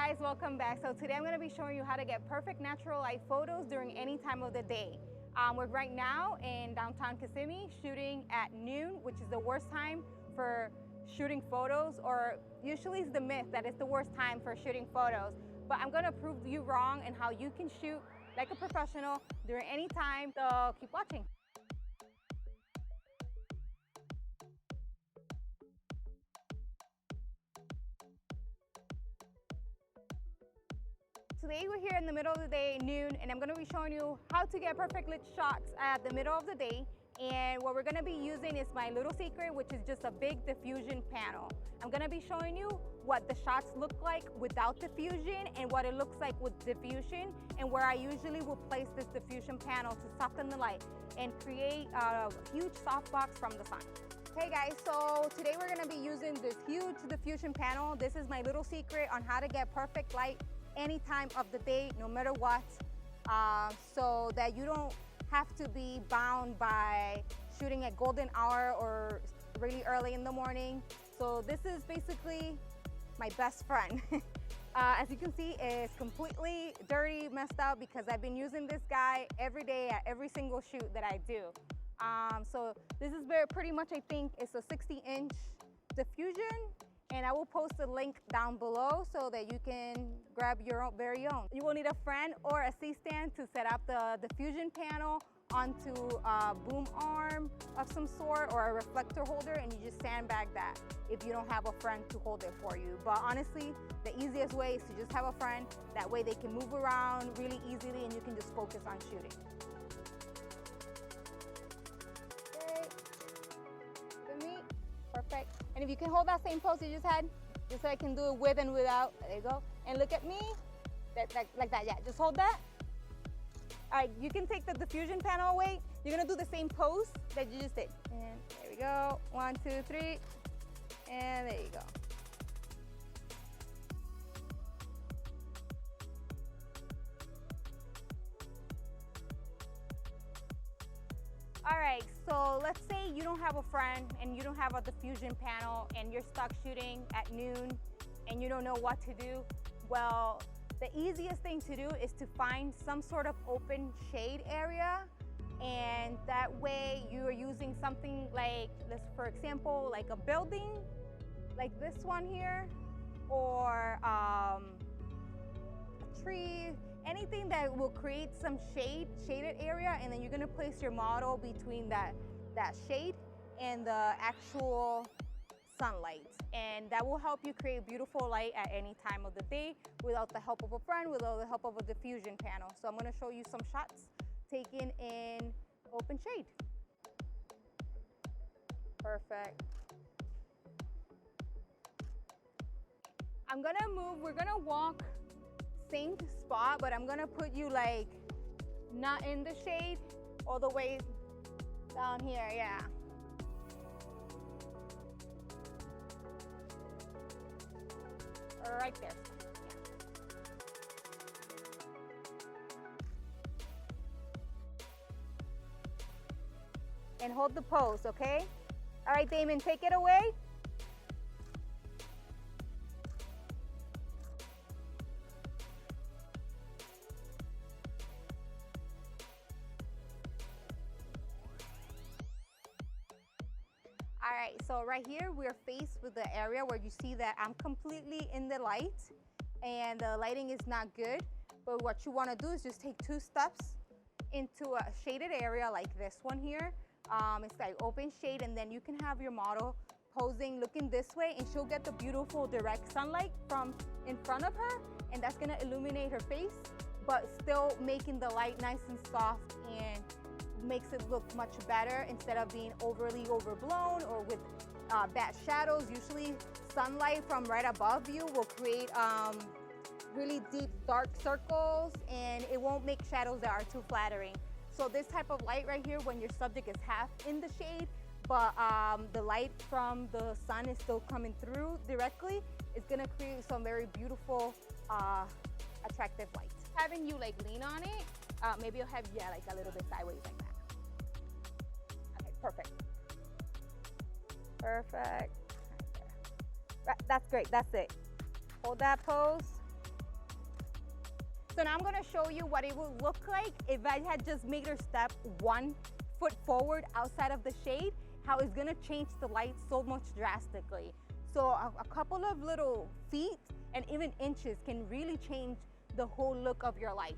guys, welcome back. So today I'm going to be showing you how to get perfect natural light photos during any time of the day. We're right now in downtown Kissimmee shooting at noon, which is the worst time for shooting photos, or usually it's the myth that it's the worst time for shooting photos. But I'm going to prove you wrong and how you can shoot like a professional during any time. So keep watching. Today we're here in the middle of the day, noon, and I'm going to be showing you how to get perfect lit shots at the middle of the day. And what we're going to be using is my little secret, which is just a big diffusion panel. I'm going to be showing you what the shots look like without diffusion and what it looks like with diffusion, and where I usually will place this diffusion panel to soften the light and create a huge softbox from the sun. Hey guys, so today we're going to be using this huge diffusion panel. This is my little secret on how to get perfect light any time of the day, no matter what, so that you don't have to be bound by shooting at golden hour or really early in the morning. So this is basically my best friend. As you can see, it's completely dirty, messed up, because I've been using this guy every day at every single shoot that I do. So this is pretty much, I think it's a 60-inch diffusion. And I will post a link down below so that you can grab your very own. You will need a friend or a C-stand to set up the diffusion panel onto a boom arm of some sort or a reflector holder, and you just sandbag that if you don't have a friend to hold it for you. But honestly, the easiest way is to just have a friend. That way they can move around really easily and you can just focus on shooting. Okay, look at me, perfect. And if you can hold that same pose you just had, just so I can do it with and without. There you go. And look at me, like that, yeah, just hold that. All right, you can take the diffusion panel away. You're gonna do the same pose that you just did. And there we go, 1, 2, 3, and there you go. All right, so let's say you don't have a friend and you don't have a diffusion panel and you're stuck shooting at noon and you don't know what to do. Well, the easiest thing to do is to find some sort of open shade area, and that way you are using something like, for example, like a building, like this one here, or a tree, anything that will create some shaded area, and then you're gonna place your model between that shade and the actual sunlight, and that will help you create beautiful light at any time of the day without the help of a friend, without the help of a diffusion panel. So I'm gonna show you some shots taken in open shade. Perfect. I'm gonna move, we're gonna walk same spot, but I'm gonna put you like not in the shade, all the way down here, yeah. Right there. Yeah. And hold the pose, okay? All right, Damon, take it away. All right, so right here, we're faced with the area where you see that I'm completely in the light and the lighting is not good. But what you wanna do is just take 2 steps into a shaded area like this one here. It's like open shade, and then you can have your model posing, looking this way, and she'll get the beautiful direct sunlight from in front of her, and that's gonna illuminate her face, but still making the light nice and soft and makes it look much better instead of being overly overblown or with bad shadows. Usually sunlight from right above you will create really deep dark circles, and it won't make shadows that are too flattering. So this type of light right here, when your subject is half in the shade, but the light from the sun is still coming through directly, is gonna create some very beautiful, attractive light. Having you like lean on it, maybe you'll have, yeah, like a little bit sideways like that. Okay, perfect. Perfect. Right, that's great, that's it. Hold that pose. So now I'm gonna show you what it would look like if I had just made her step 1 foot forward outside of the shade, how it's gonna change the light so much drastically. So a couple of little feet and even inches can really change the whole look of your light.